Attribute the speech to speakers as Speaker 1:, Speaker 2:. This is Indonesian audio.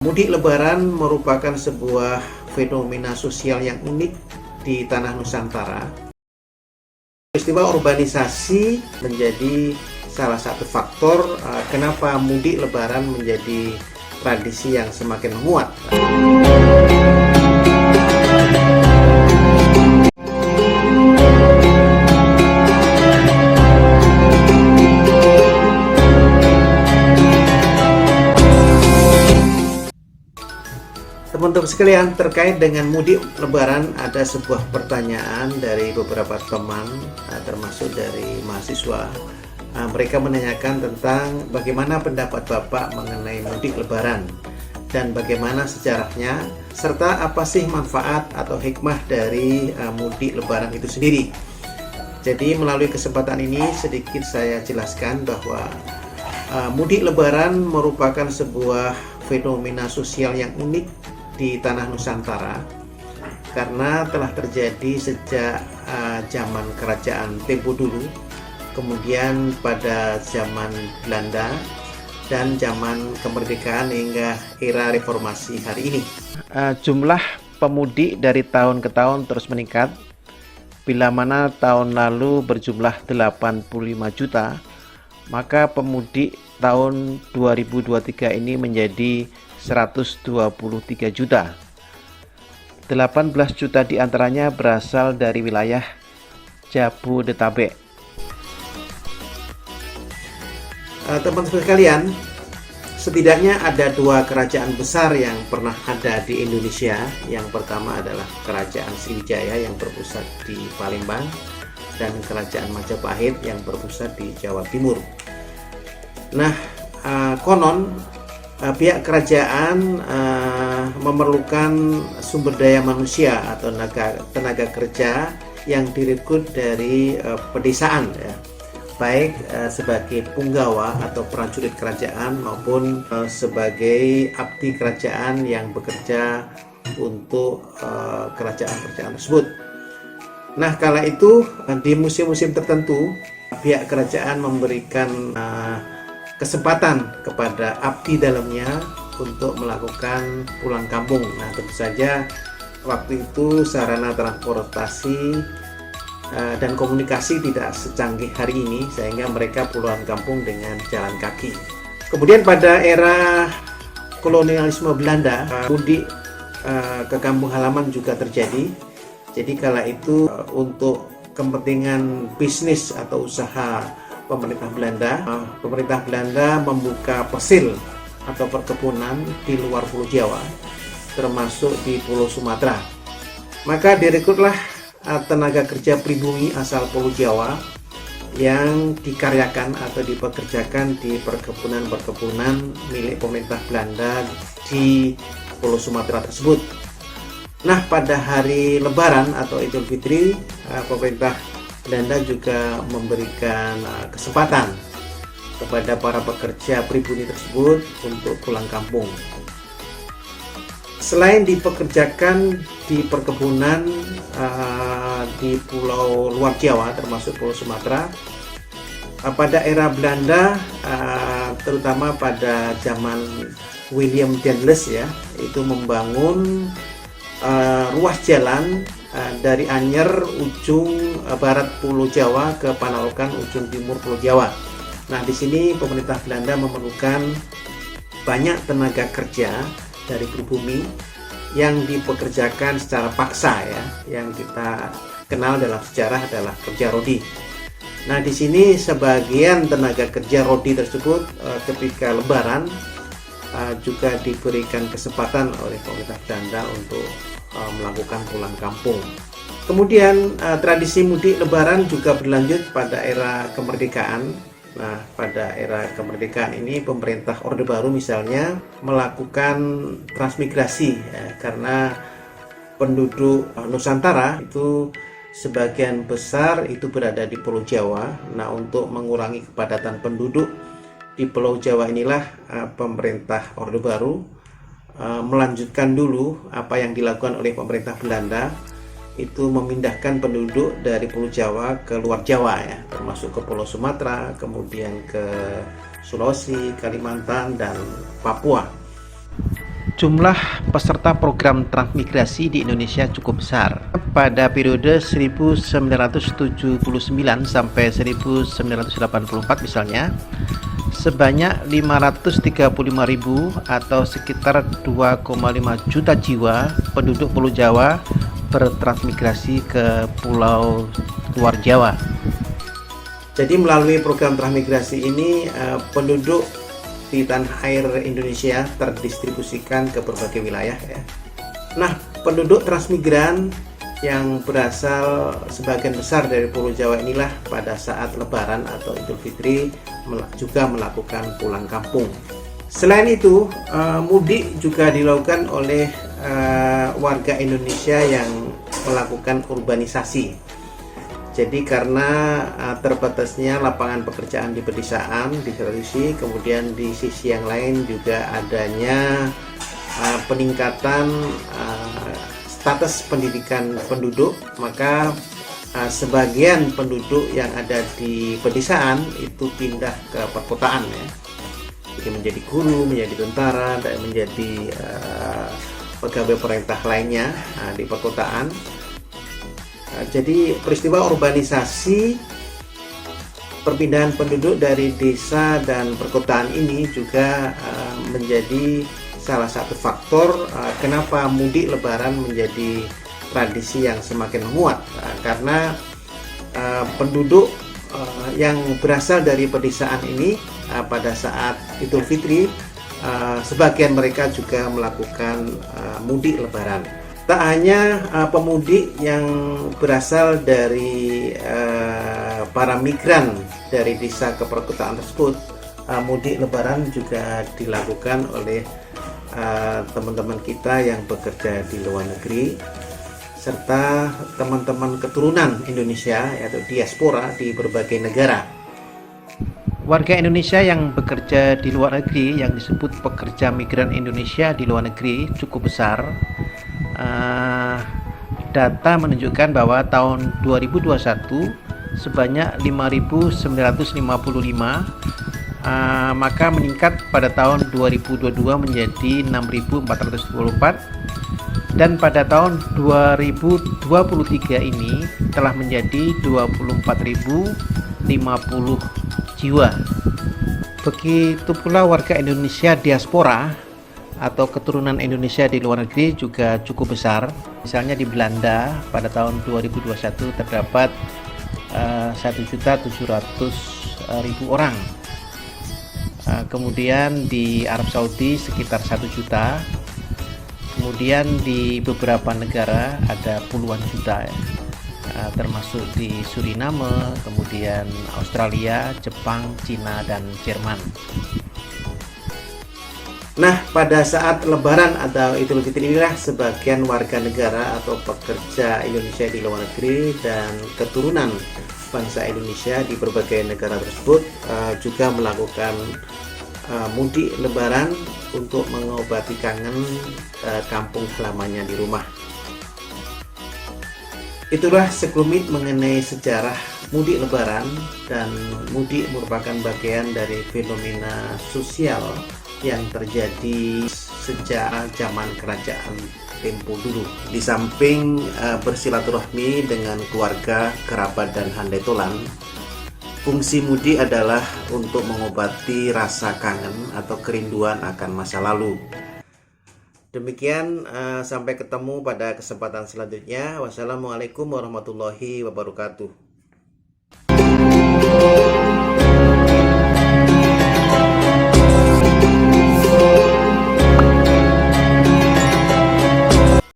Speaker 1: Mudik Lebaran merupakan sebuah fenomena sosial yang unik di tanah Nusantara. Peristiwa urbanisasi menjadi salah satu faktor kenapa mudik Lebaran menjadi tradisi yang semakin menguat. Teman-teman sekalian, terkait dengan mudik Lebaran ada sebuah pertanyaan dari beberapa teman, termasuk dari mahasiswa. Mereka menanyakan tentang bagaimana pendapat Bapak mengenai mudik Lebaran dan bagaimana sejarahnya, serta apa sih manfaat atau hikmah dari mudik Lebaran itu sendiri. Jadi melalui kesempatan ini sedikit saya jelaskan bahwa mudik Lebaran merupakan sebuah fenomena sosial yang unik di tanah Nusantara karena telah terjadi sejak zaman kerajaan tempo dulu, kemudian pada zaman Belanda dan zaman kemerdekaan hingga era reformasi hari ini. Jumlah pemudik dari tahun ke tahun terus meningkat. Bila mana tahun lalu berjumlah 85 juta, maka pemudik tahun 2023 ini menjadi 123 juta. 18 juta diantaranya berasal dari wilayah Jabodetabek. Teman-teman sekalian, setidaknya ada dua kerajaan besar yang pernah ada di Indonesia. Yang pertama adalah Kerajaan Sriwijaya yang berpusat di Palembang dan Kerajaan Majapahit yang berpusat di Jawa Timur. Nah, konon pihak kerajaan memerlukan sumber daya manusia atau tenaga kerja yang direkrut dari pedesaan, ya, baik sebagai punggawa atau prajurit kerajaan maupun sebagai abdi kerajaan yang bekerja untuk kerajaan-kerajaan tersebut. Nah, kala itu di musim-musim tertentu pihak kerajaan memberikan kesempatan kepada abdi dalamnya untuk melakukan pulang kampung. Nah, tentu saja waktu itu sarana transportasi dan komunikasi tidak secanggih hari ini, sehingga mereka pulang kampung dengan jalan kaki. Kemudian pada era kolonialisme Belanda, mudik ke kampung halaman juga terjadi. Jadi kala itu untuk kepentingan bisnis atau usaha pemerintah Belanda membuka persil atau perkebunan di luar Pulau Jawa, termasuk di Pulau Sumatera. Maka direkrutlah tenaga kerja pribumi asal Pulau Jawa yang dikaryakan atau dipekerjakan di perkebunan milik pemerintah Belanda di Pulau Sumatera tersebut. Nah, pada hari Lebaran atau Idul Fitri, pemerintah Belanda juga memberikan kesempatan kepada para pekerja pribumi tersebut untuk pulang kampung. Selain dipekerjakan di perkebunan di pulau luar Jawa termasuk Pulau Sumatera, pada era Belanda terutama pada zaman William Danless, ya, itu membangun ruas jalan dari Anyer ujung barat Pulau Jawa ke Panaukan ujung timur Pulau Jawa. Nah, di sini pemerintah Belanda memerlukan banyak tenaga kerja dari pribumi yang dipekerjakan secara paksa, ya, yang kita kenal dalam sejarah adalah kerja rodi. Nah, di sini sebagian tenaga kerja rodi tersebut ketika Lebaran juga diberikan kesempatan oleh pemerintah Belanda untuk melakukan pulang kampung. Kemudian tradisi mudik Lebaran juga berlanjut pada era kemerdekaan. Nah, pada era kemerdekaan ini pemerintah Orde Baru misalnya melakukan transmigrasi, ya, karena penduduk Nusantara itu sebagian besar itu berada di Pulau Jawa. Nah, untuk mengurangi kepadatan penduduk di Pulau Jawa inilah pemerintah Orde Baru melanjutkan dulu apa yang dilakukan oleh pemerintah Belanda, itu memindahkan penduduk dari Pulau Jawa ke luar Jawa, ya, termasuk ke Pulau Sumatera, kemudian ke Sulawesi, Kalimantan, dan Papua. Jumlah peserta program transmigrasi di Indonesia cukup besar. Pada periode 1979 sampai 1984 misalnya, sebanyak 535.000 atau sekitar 2,5 juta jiwa penduduk Pulau Jawa bertransmigrasi ke pulau luar Jawa. Jadi melalui program transmigrasi ini penduduk di tanah air Indonesia terdistribusikan ke berbagai wilayah ya. Nah, penduduk transmigran yang berasal sebagian besar dari Pulau Jawa inilah pada saat Lebaran atau Idul Fitri juga melakukan pulang kampung. Selain itu, mudik juga dilakukan oleh warga Indonesia yang melakukan urbanisasi. Jadi karena terbatasnya lapangan pekerjaan di pedesaan di satu sisi, kemudian di sisi yang lain juga adanya peningkatan status pendidikan penduduk, maka sebagian penduduk yang ada di pedesaan itu pindah ke perkotaan ya. Jadi menjadi guru, menjadi tentara, dan menjadi pegawai pemerintah lainnya di perkotaan. Jadi peristiwa urbanisasi perpindahan penduduk dari desa dan perkotaan ini juga menjadi salah satu faktor kenapa mudik Lebaran menjadi tradisi yang semakin menguat, karena penduduk yang berasal dari pedesaan ini pada saat Idul Fitri sebagian mereka juga melakukan mudik Lebaran. Tak hanya pemudik yang berasal dari para migran dari desa ke perkotaan tersebut, mudik Lebaran juga dilakukan oleh teman-teman kita yang bekerja di luar negeri serta teman-teman keturunan Indonesia yaitu diaspora di berbagai negara. Warga Indonesia yang bekerja di luar negeri yang disebut pekerja migran Indonesia di luar negeri cukup besar. Data menunjukkan bahwa tahun 2021 sebanyak 5.955, maka meningkat pada tahun 2022 menjadi 6.424, dan pada tahun 2023 ini telah menjadi 24.050 jiwa. Begitu pula warga Indonesia diaspora atau keturunan Indonesia di luar negeri juga cukup besar. Misalnya di Belanda pada tahun 2021 terdapat 1.700.000 orang. Kemudian di Arab Saudi sekitar 1 juta. Kemudian di beberapa negara ada puluhan juta ya. Termasuk di Suriname, kemudian Australia, Jepang, Cina, dan Jerman. Nah, pada saat Lebaran atau Idul Fitri inilah sebagian warga negara atau pekerja Indonesia di luar negeri dan keturunan bangsa Indonesia di berbagai negara tersebut juga melakukan mudik Lebaran untuk mengobati kangen kampung halamannya di rumah. Itulah sekelumit mengenai sejarah mudik Lebaran, dan mudik merupakan bagian dari fenomena sosial yang terjadi sejak zaman kerajaan tempo dulu. Di samping bersilaturahmi dengan keluarga, kerabat, dan handai tolan, fungsi mudik adalah untuk mengobati rasa kangen atau kerinduan akan masa lalu. Demikian, sampai ketemu pada kesempatan selanjutnya. Wassalamualaikum warahmatullahi wabarakatuh.